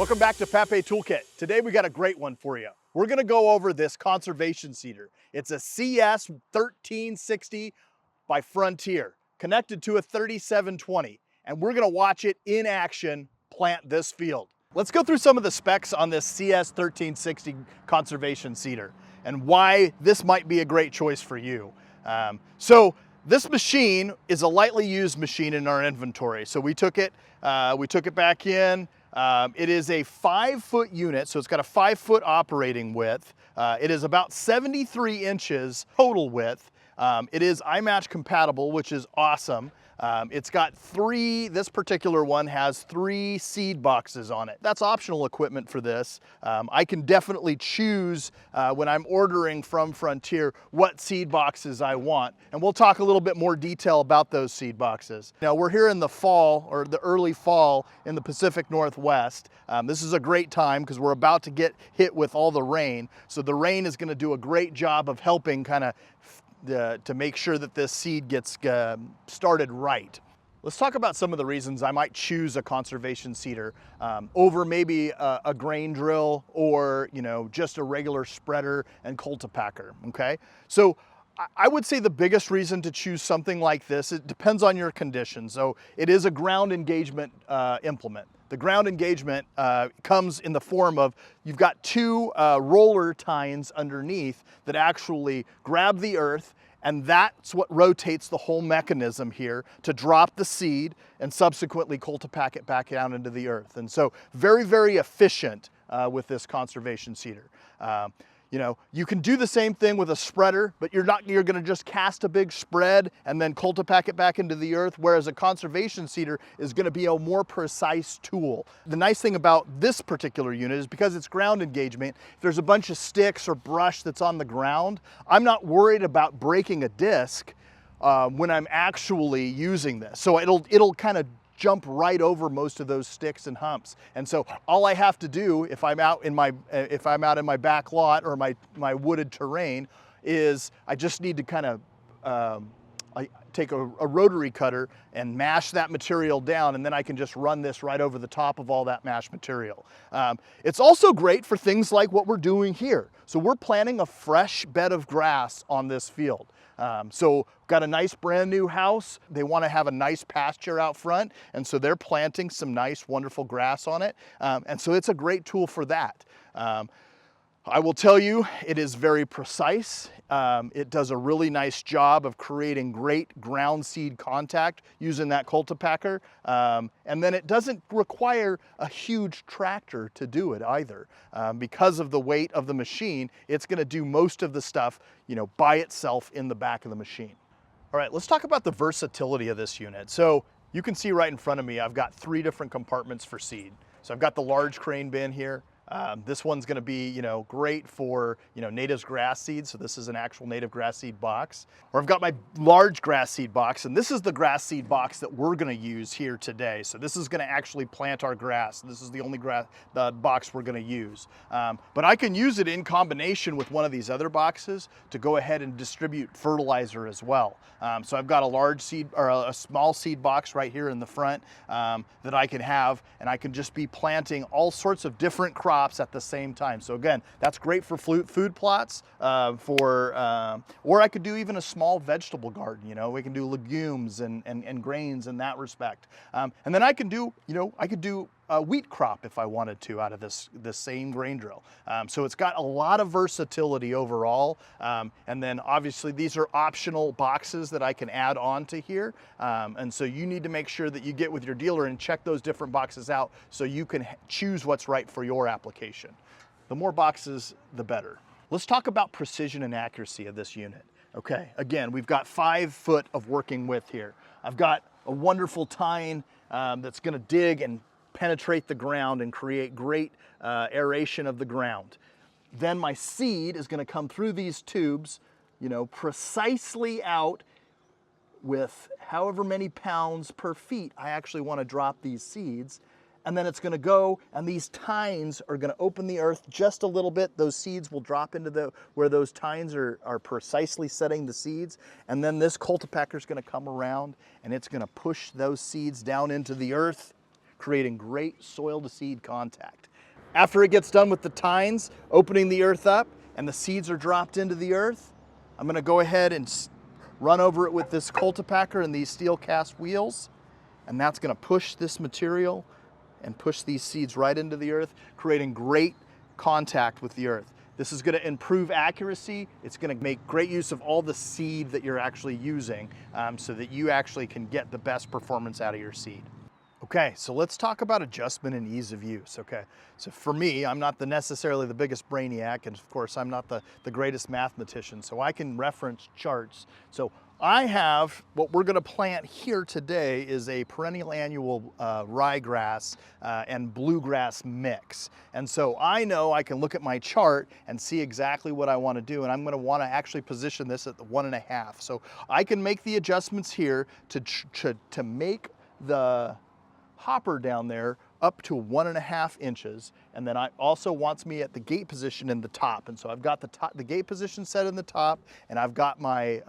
Welcome back to Papé Toolkit. Today we got a great one for you. We're gonna go over this conservation seeder. It's a CS1360 by Frontier, connected to a 3720, and we're gonna watch it in action plant this field. Let's go through some of the specs on this CS1360 Conservation Seeder and why this might be a great choice for you. This machine is a lightly used machine in our inventory. So we took it back in. It is a 5-foot unit, so it's got a 5-foot operating width. It is about 73 inches total width. It is iMatch compatible, which is awesome. It's got this particular one has 3 seed boxes on it. That's optional equipment for this. I can definitely choose when I'm ordering from Frontier what seed boxes I want. And we'll talk a little bit more detail about those seed boxes. Now we're here in the fall, or the early fall in the Pacific Northwest. This is a great time because we're about to get hit with all the rain. So the rain is gonna do a great job of helping kind of to make sure that this seed gets started right. Let's talk about some of the reasons I might choose a conservation seeder over maybe a grain drill or just a regular spreader and cultipacker, okay? So I would say the biggest reason to choose something like this, it depends on your conditions. So it is a ground engagement implement. The ground engagement comes in the form of, you've got 2 roller tines underneath that actually grab the earth, and that's what rotates the whole mechanism here to drop the seed and subsequently cultipack it back down into the earth. And so very, very efficient with this conservation seeder. You can do the same thing with a spreader, but you're gonna just cast a big spread and then cultipack it back into the earth, whereas a conservation seeder is gonna be a more precise tool. The nice thing about this particular unit is because it's ground engagement, if there's a bunch of sticks or brush that's on the ground, I'm not worried about breaking a disc when I'm actually using this. So it'll kind of jump right over most of those sticks and humps. And so all I have to do if I'm out in my back lot or my wooded terrain is I just need to kind of I take a rotary cutter and mash that material down, and then I can just run this right over the top of all that mashed material. It's also great for things like what we're doing here. So we're planting a fresh bed of grass on this field. So got a nice brand new house. They want to have a nice pasture out front, and so they're planting some nice, wonderful grass on it. And so it's a great tool for that. I will tell you, it is very precise. It does a really nice job of creating great ground seed contact using that cultipacker. And then it doesn't require a huge tractor to do it either. Because of the weight of the machine, it's gonna do most of the stuff, by itself in the back of the machine. All right, let's talk about the versatility of this unit. So you can see right in front of me, I've got 3 different compartments for seed. So I've got the large crane bin here. This one's gonna be, great for, native grass seed. So this is an actual native grass seed box. Or I've got my large grass seed box, and this is the grass seed box that we're gonna use here today. So this is gonna actually plant our grass. This is the only box we're gonna use. But I can use it in combination with one of these other boxes to go ahead and distribute fertilizer as well. So I've got a large seed, or a small seed box right here in the front that I can have, and I can just be planting all sorts of different crops at the same time. So again, that's great for food plots, or I could do even a small vegetable garden. We can do legumes and grains in that respect. And then I can do, a wheat crop if I wanted to out of this same grain drill. So it's got a lot of versatility overall. And then obviously these are optional boxes that I can add on to here. And so you need to make sure that you get with your dealer and check those different boxes out so you can choose what's right for your application. The more boxes, the better. Let's talk about precision and accuracy of this unit. Okay, again, we've got 5 foot of working width here. I've got a wonderful tine that's gonna dig and penetrate the ground and create great aeration of the ground. Then my seed is gonna come through these tubes, precisely out with however many pounds per feet I actually wanna drop these seeds. And then it's gonna go, and these tines are gonna open the earth just a little bit. Those seeds will drop into where those tines are precisely setting the seeds. And then this cultipacker is gonna come around, and it's gonna push those seeds down into the earth, creating great soil to seed contact. After it gets done with the tines, opening the earth up, and the seeds are dropped into the earth, I'm gonna go ahead and run over it with this cultipacker and these steel cast wheels, and that's gonna push this material and push these seeds right into the earth, creating great contact with the earth. This is gonna improve accuracy. It's gonna make great use of all the seed that you're actually using so that you actually can get the best performance out of your seed. Okay, so let's talk about adjustment and ease of use, okay? So for me, I'm not necessarily the biggest brainiac, and of course, I'm not the greatest mathematician, so I can reference charts. So I have, what we're gonna plant here today is a perennial annual ryegrass and bluegrass mix. And so I know I can look at my chart and see exactly what I wanna do, and I'm gonna wanna actually position this at the 1.5. So I can make the adjustments here to make the hopper down there up to 1.5 inches, and then I also wants me at the gate position in the top. And so I've got the gate position set in the top, and I've got my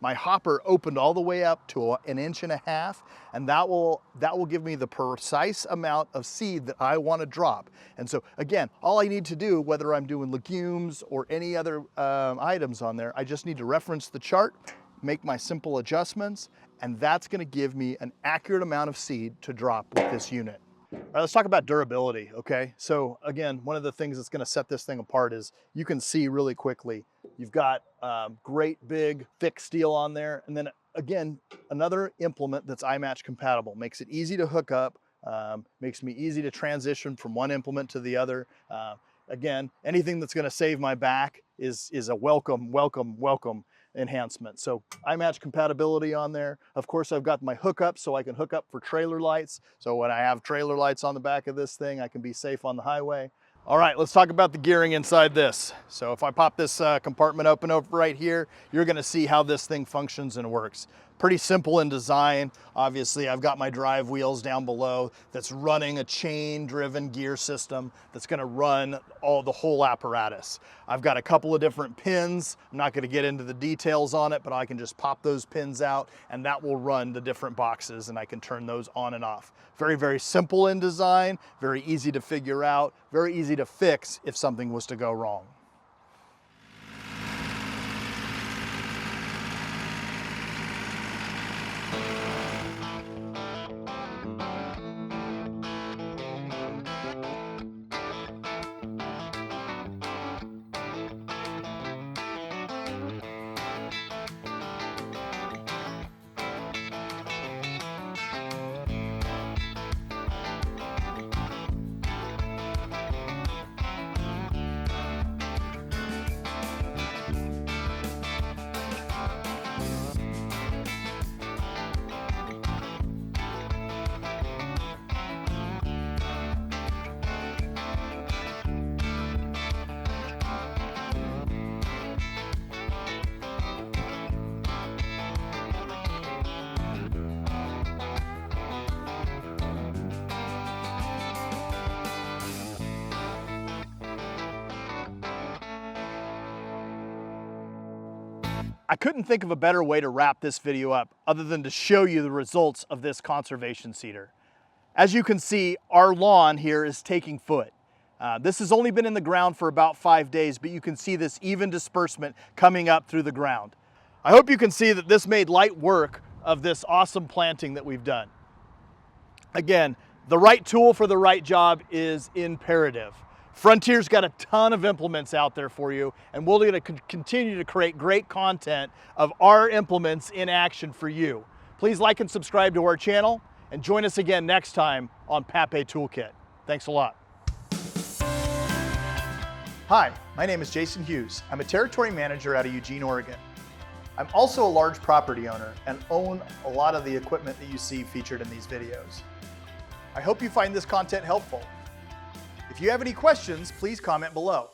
my hopper opened all the way up to 1.5 inches, and that will give me the precise amount of seed that I want to drop. And so again, all I need to do, whether I'm doing legumes or any other items on there, I just need to reference the chart, make my simple adjustments, and that's gonna give me an accurate amount of seed to drop with this unit. All right, let's talk about durability, okay? So again, one of the things that's gonna set this thing apart is you can see really quickly, you've got great big thick steel on there, and then again, another implement that's iMatch compatible, makes it easy to hook up, makes me easy to transition from one implement to the other. Again, anything that's gonna save my back is a welcome enhancement. So iMatch compatibility on there. Of course, I've got my hookup so I can hook up for trailer lights. So when I have trailer lights on the back of this thing, I can be safe on the highway. All right, let's talk about the gearing inside this. So if I pop this compartment open over right here, you're gonna see how this thing functions and works. Pretty simple in design. Obviously, I've got my drive wheels down below that's running a chain-driven gear system that's gonna run the whole apparatus. I've got a couple of different pins. I'm not gonna get into the details on it, but I can just pop those pins out and that will run the different boxes and I can turn those on and off. Very, very simple in design, very easy to figure out, very easy to fix if something was to go wrong. I couldn't think of a better way to wrap this video up other than to show you the results of this conservation seeder. As you can see, our lawn here is taking foot. This has only been in the ground for about 5 days, but you can see this even disbursement coming up through the ground. I hope you can see that this made light work of this awesome planting that we've done. Again, the right tool for the right job is imperative. Frontier's got a ton of implements out there for you, and we're going to continue to create great content of our implements in action for you. Please like and subscribe to our channel, and join us again next time on Papé Toolkit. Thanks a lot. Hi, my name is Jason Hughes. I'm a territory manager out of Eugene, Oregon. I'm also a large property owner and own a lot of the equipment that you see featured in these videos. I hope you find this content helpful. If you have any questions, please comment below.